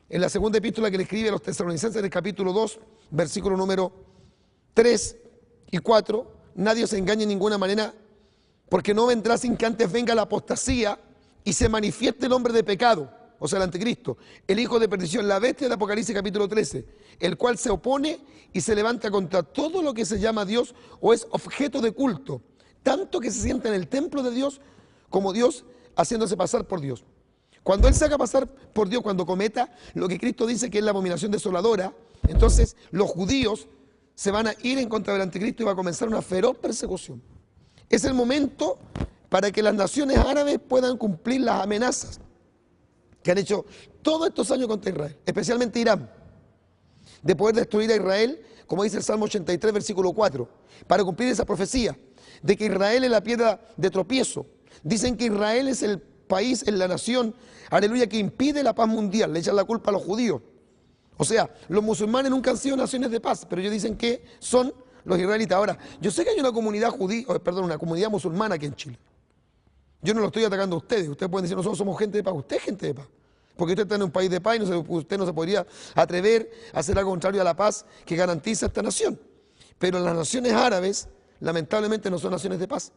en la segunda epístola que le escribe a los tesalonicenses en el capítulo 2, versículo número 3 y 4. Nadie se engañe en ninguna manera, porque no vendrá sin que antes venga la apostasía y se manifieste el hombre de pecado, o sea, el anticristo, el hijo de perdición, la bestia de Apocalipsis capítulo 13, el cual se opone y se levanta contra todo lo que se llama Dios o es objeto de culto, tanto que se sienta en el templo de Dios como Dios haciéndose pasar por Dios. Cuando Él se haga pasar por Dios, cuando cometa lo que Cristo dice que es la abominación desoladora, entonces los judíos se van a ir en contra del anticristo y va a comenzar una feroz persecución. Es el momento para que las naciones árabes puedan cumplir las amenazas que han hecho todos estos años contra Israel, especialmente Irán, de poder destruir a Israel, como dice el Salmo 83, versículo 4, para cumplir esa profecía de que Israel es la piedra de tropiezo. Dicen que Israel es el país, es la nación, aleluya, que impide la paz mundial, le echan la culpa a los judíos. O sea, los musulmanes nunca han sido naciones de paz, pero ellos dicen que son los israelitas. Ahora, yo sé que hay una comunidad una comunidad musulmana aquí en Chile. Yo no lo estoy atacando a ustedes. Ustedes pueden decir, nosotros somos gente de paz. Usted es gente de paz. Porque usted está en un país de paz y usted no se podría atrever a hacer algo contrario a la paz que garantiza esta nación. Pero las naciones árabes, lamentablemente, no son naciones de paz.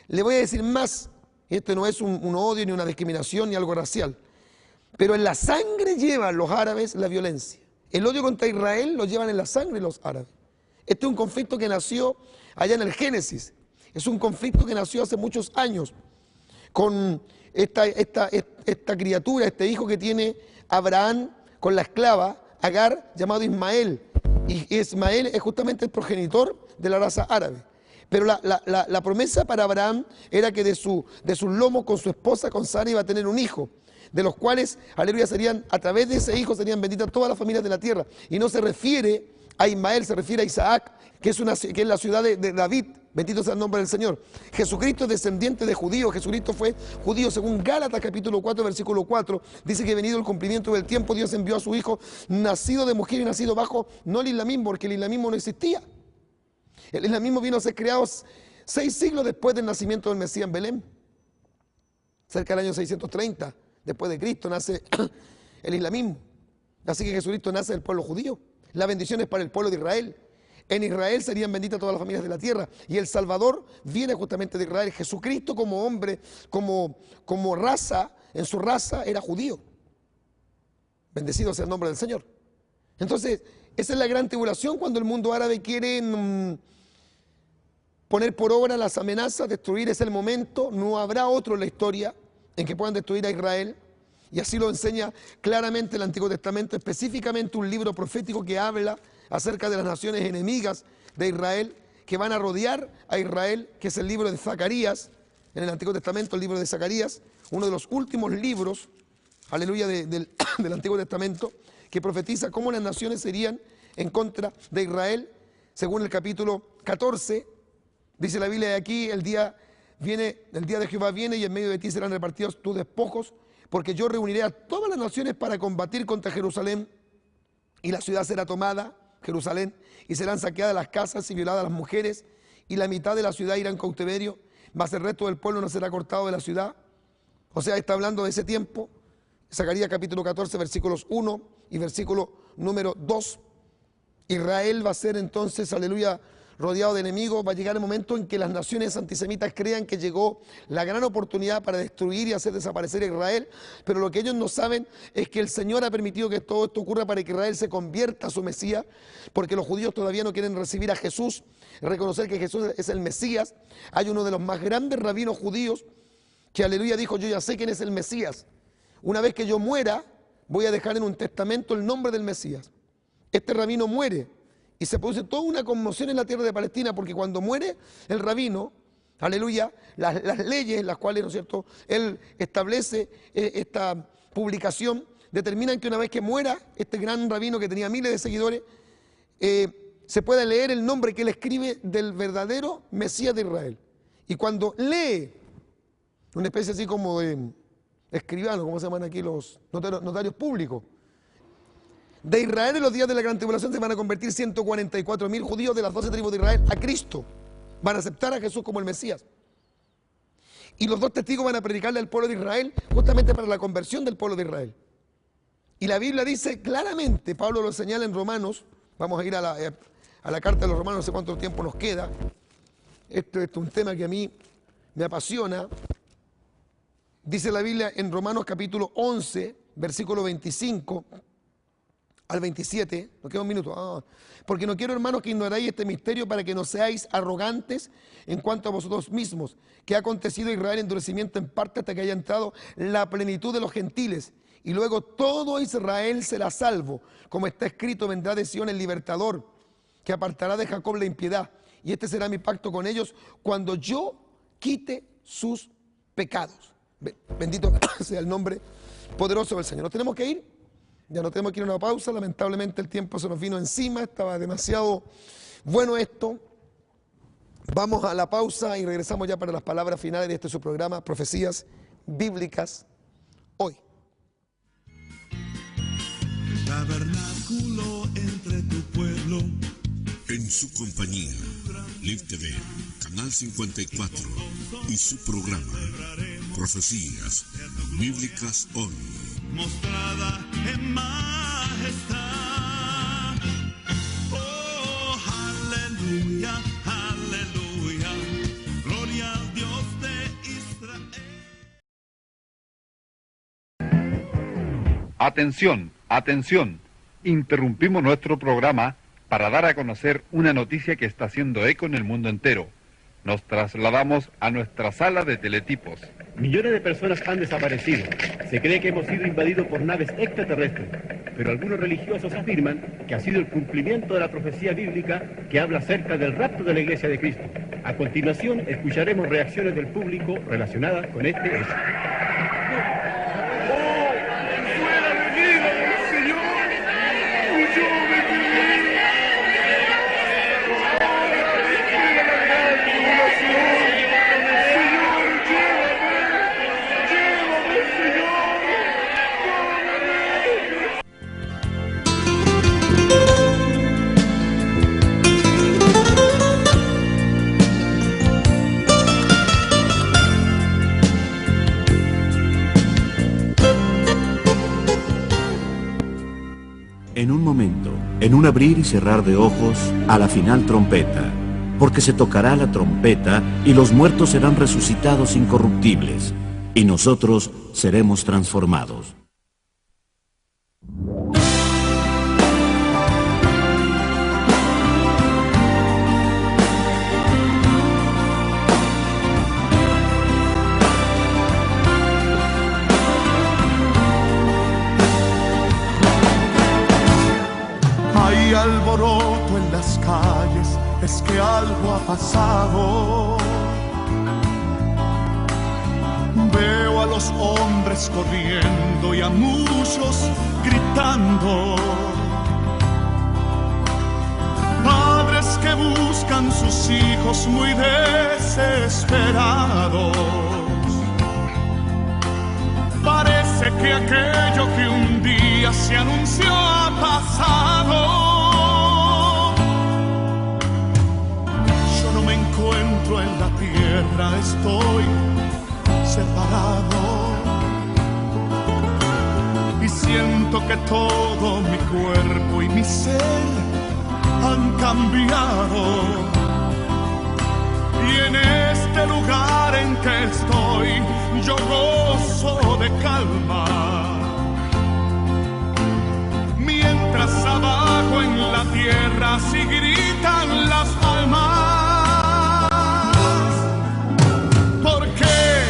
Le voy a decir más, esto no es un odio ni una discriminación ni algo racial, pero en la sangre llevan los árabes la violencia. El odio contra Israel lo llevan en la sangre los árabes. Este es un conflicto que nació allá en el Génesis. Es un conflicto que nació hace muchos años con esta criatura, este hijo que tiene Abraham con la esclava Agar, llamado Ismael. Y Ismael es justamente el progenitor de la raza árabe. Pero la promesa para Abraham era que de sus lomos con su esposa, con Sara, iba a tener un hijo, de los cuales, aleluya, a través de ese hijo serían benditas todas las familias de la tierra. Y no se refiere a Ismael, se refiere a Isaac, que es la ciudad de David. Bendito sea el nombre del Señor. Jesucristo es descendiente de judíos. Jesucristo fue judío. Según Gálatas capítulo 4, versículo 4, dice que venido el cumplimiento del tiempo, Dios envió a su hijo, nacido de mujer y nacido bajo, no el islamismo, porque el islamismo no existía. El islamismo vino a ser creado 6 siglos después del nacimiento del Mesías en Belén. Cerca del año 630, después de Cristo, nace el islamismo. Así que Jesucristo nace del pueblo judío. La bendición es para el pueblo de Israel. En Israel serían benditas todas las familias de la tierra. Y el Salvador viene justamente de Israel. Jesucristo como hombre, como raza, en su raza era judío. Bendecido sea el nombre del Señor. Entonces, esa es la gran tribulación cuando el mundo árabe quiere poner por obra las amenazas, destruir. Es el momento. No habrá otro en la historia en que puedan destruir a Israel. Y así lo enseña claramente el Antiguo Testamento, específicamente un libro profético que habla acerca de las naciones enemigas de Israel, que van a rodear a Israel, que es el libro de Zacarías, en el Antiguo Testamento, el libro de Zacarías, uno de los últimos libros, aleluya, del Antiguo Testamento, que profetiza cómo las naciones serían en contra de Israel. Según el capítulo 14, dice la Biblia de aquí, el día de Jehová viene y en medio de ti serán repartidos tus despojos, porque yo reuniré a todas las naciones para combatir contra Jerusalén, y la ciudad será tomada, Jerusalén, y serán saqueadas las casas y violadas las mujeres, y la mitad de la ciudad irá en cautiverio, mas el resto del pueblo no será cortado de la ciudad. O sea, está hablando de ese tiempo. Zacarías capítulo 14, versículos 1 y versículo número 2. Israel va a ser entonces, aleluya, rodeado de enemigos. Va a llegar el momento en que las naciones antisemitas crean que llegó la gran oportunidad para destruir y hacer desaparecer a Israel, pero lo que ellos no saben es que el Señor ha permitido que todo esto ocurra para que Israel se convierta a su Mesías, porque los judíos todavía no quieren recibir a Jesús, reconocer que Jesús es el Mesías. Hay uno de los más grandes rabinos judíos que, aleluya, dijo: yo ya sé quién es el Mesías. Una vez que yo muera, voy a dejar en un testamento el nombre del Mesías. Este rabino muere y se produce toda una conmoción en la tierra de Palestina, porque cuando muere el rabino, aleluya, las leyes, las cuales, ¿no es cierto?, él establece esta publicación, determinan que una vez que muera este gran rabino que tenía miles de seguidores, se puede leer el nombre que él escribe del verdadero Mesías de Israel. Y cuando lee, una especie así como de escribano, ¿cómo se llaman aquí los notarios públicos? De Israel en los días de la gran tribulación se van a convertir 144.000 judíos de las 12 tribus de Israel a Cristo. Van a aceptar a Jesús como el Mesías. Y los 2 testigos van a predicarle al pueblo de Israel justamente para la conversión del pueblo de Israel. Y la Biblia dice claramente, Pablo lo señala en Romanos, vamos a ir a la carta de los Romanos, no sé cuánto tiempo nos queda. Esto es un tema que a mí me apasiona. Dice la Biblia en Romanos capítulo 11, versículo 25 al 27, nos queda un minuto. Porque no quiero, hermanos, que ignoráis este misterio para que no seáis arrogantes en cuanto a vosotros mismos, que ha acontecido a Israel endurecimiento en parte hasta que haya entrado la plenitud de los gentiles. Y luego todo Israel será salvo. Como está escrito, vendrá de Sion el libertador, que apartará de Jacob la impiedad. Y este será mi pacto con ellos cuando yo quite sus pecados. Bendito sea el nombre poderoso del Señor. Nos tenemos que ir. Ya no tenemos que ir a una pausa. Lamentablemente el tiempo se nos vino encima. Estaba demasiado bueno esto. Vamos a la pausa y regresamos ya para las palabras finales de este su programa, Profecías Bíblicas Hoy. Tabernáculo entre tu pueblo. En su compañía, Live TV, Canal 54 y su programa, Profecías Bíblicas Hoy. Mostrada en majestad. Oh, aleluya, aleluya. Gloria al Dios de Israel. Atención, atención. Interrumpimos nuestro programa para dar a conocer una noticia que está haciendo eco en el mundo entero. Nos trasladamos a nuestra sala de teletipos. Millones de personas han desaparecido. Se cree que hemos sido invadidos por naves extraterrestres, pero algunos religiosos afirman que ha sido el cumplimiento de la profecía bíblica que habla acerca del rapto de la Iglesia de Cristo. A continuación, escucharemos reacciones del público relacionadas con este hecho. En un momento, en un abrir y cerrar de ojos, a la final trompeta, porque se tocará la trompeta y los muertos serán resucitados incorruptibles, y nosotros seremos transformados. Hay alboroto en las calles, es que algo ha pasado. Veo a los hombres corriendo y a muchos gritando. Padres que buscan sus hijos muy desesperados. Parece que aquello que un día se anunció ha pasado. Yo no me encuentro en la tierra, estoy separado. Y siento que todo mi cuerpo y mi ser han cambiado. Y en este lugar en que estoy, yo gozo de calma. Mientras abajo en la tierra sí gritan las almas. ¿Por qué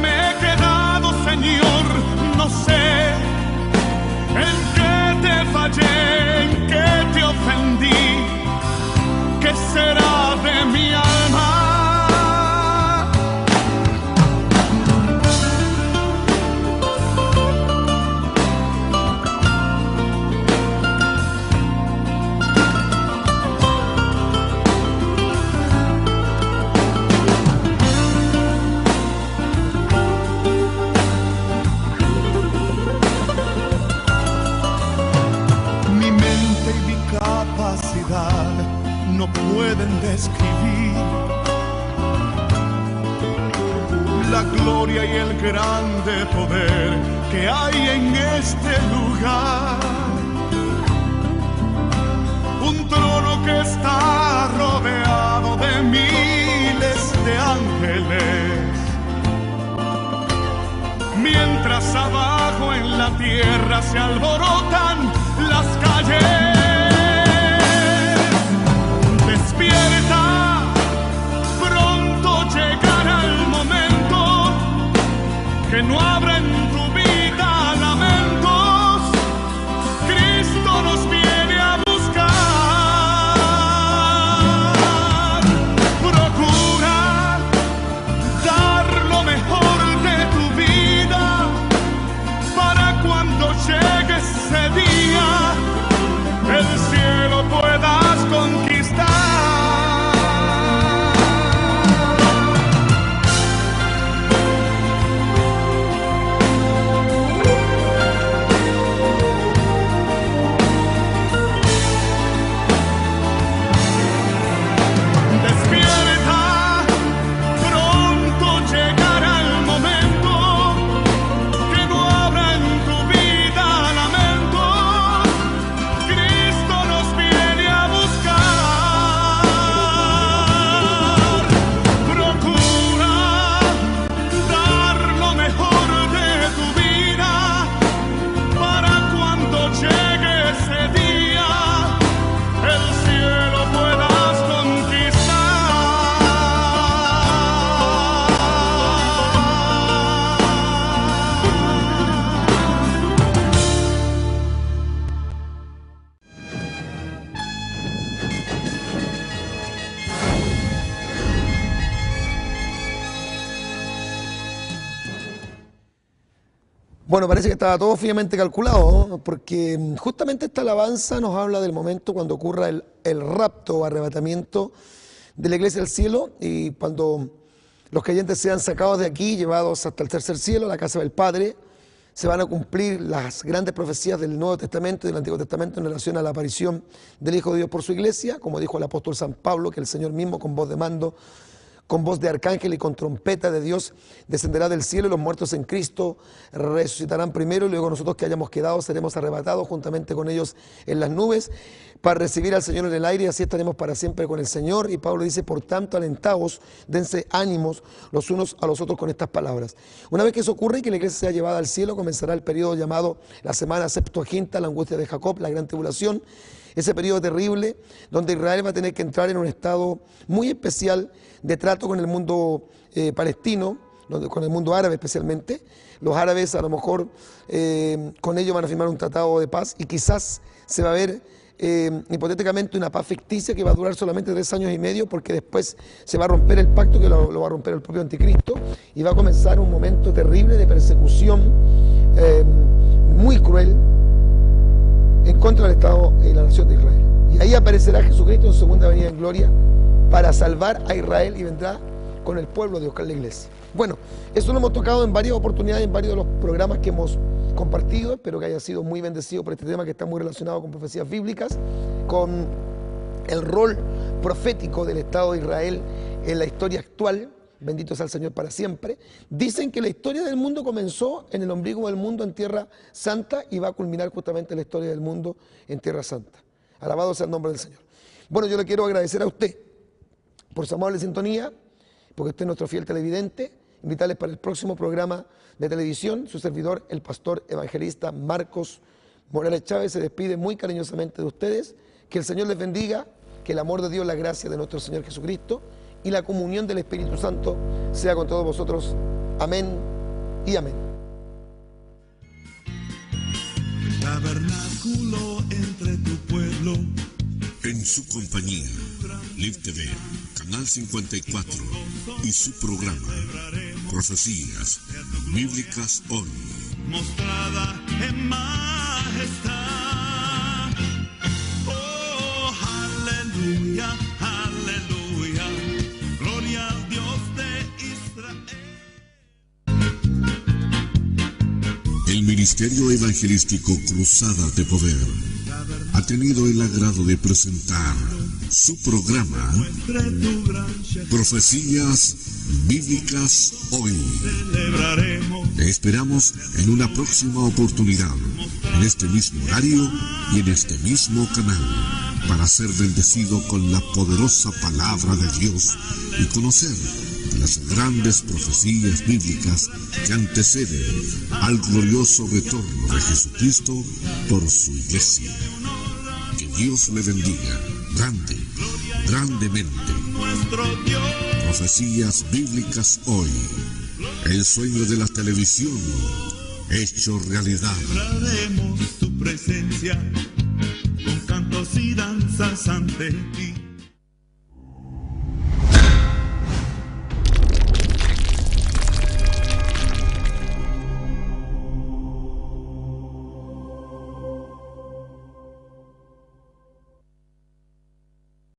me he quedado, Señor? No sé en qué te fallé, en qué te ofendí. ¿Qué será de mi alma? Mi mente y mi capacidad no pueden describir la gloria y el grande poder que hay en este lugar. Un trono que está rodeado de miles de ángeles, mientras abajo en la tierra se alborotan las calles. Despierta, pronto llegará el momento que no habrá en tu vida lamentos. Cristo nos viene a buscar. Procura dar lo mejor de tu vida para cuando llegue ese día el cielo puedas conquistar. Despierta, pronto llegará el momento que no habrá en tu vida lamentos. Cristo nos viene a buscar. Procura dar lo mejor de tu vida para cuando llegue ese día el cielo puedas conquistar. Bueno, parece que estaba todo fríamente calculado, ¿no? Porque justamente esta alabanza nos habla del momento cuando ocurra el rapto o arrebatamiento de la iglesia al cielo, y cuando los creyentes sean sacados de aquí, llevados hasta el tercer cielo, la casa del Padre, se van a cumplir las grandes profecías del Nuevo Testamento y del Antiguo Testamento en relación a la aparición del Hijo de Dios por su iglesia, como dijo el apóstol San Pablo, que el Señor mismo con voz de mando, con voz de arcángel y con trompeta de Dios descenderá del cielo, y los muertos en Cristo resucitarán primero, y luego nosotros que hayamos quedado seremos arrebatados juntamente con ellos en las nubes para recibir al Señor en el aire, y así estaremos para siempre con el Señor. Y Pablo dice: por tanto, alentaos, dense ánimos los unos a los otros con estas palabras. Una vez que eso ocurre y que la iglesia sea llevada al cielo, comenzará el periodo llamado la semana Septuaginta, la angustia de Jacob, la gran tribulación. Ese periodo terrible donde Israel va a tener que entrar en un estado muy especial de trato con el mundo palestino, con el mundo árabe especialmente. Los árabes a lo mejor con ellos van a firmar un tratado de paz, y quizás se va a ver hipotéticamente una paz ficticia que va a durar solamente 3 años y medio, porque después se va a romper el pacto, que lo va a romper el propio anticristo, y va a comenzar un momento terrible de persecución muy cruel en contra del Estado y la nación de Israel. Y ahí aparecerá Jesucristo en su segunda venida en gloria para salvar a Israel, y vendrá con el pueblo de Dios, la iglesia. Bueno, eso lo hemos tocado en varias oportunidades, en varios de los programas que hemos compartido. Espero que haya sido muy bendecido por este tema, que está muy relacionado con profecías bíblicas, con el rol profético del Estado de Israel en la historia actual. Bendito sea el Señor para siempre. Dicen que la historia del mundo comenzó en el ombligo del mundo, en Tierra Santa, y va a culminar justamente la historia del mundo en Tierra Santa. Alabado sea el nombre del Señor. Bueno, yo le quiero agradecer a usted por su amable sintonía, porque usted es nuestro fiel televidente. Invitarles para el próximo programa de televisión. Su servidor, el pastor evangelista Marcos Morales Chávez, se despide muy cariñosamente de ustedes. Que el Señor les bendiga, que el amor de Dios, la gracia de nuestro Señor Jesucristo y la comunión del Espíritu Santo sea con todos vosotros. Amén y amén. Tabernáculo entre tu pueblo. En su compañía, Live TV, Canal 54, y su programa, Profecías Bíblicas Hoy. Mostrada en majestad. Oh, aleluya, aleluya. Gloria al Dios de Israel. El Ministerio Evangelístico Cruzadas de Poder ha tenido el agrado de presentar su programa Profecías Bíblicas Hoy. Le esperamos en una próxima oportunidad, en este mismo horario y en este mismo canal, para ser bendecido con la poderosa palabra de Dios y conocer de las grandes profecías bíblicas que anteceden al glorioso retorno de Jesucristo por su iglesia. Que Dios le bendiga grandemente. Profecías bíblicas hoy. El sueño de la televisión hecho realidad. Agradecemos tu presencia con cantos y danzas ante ti.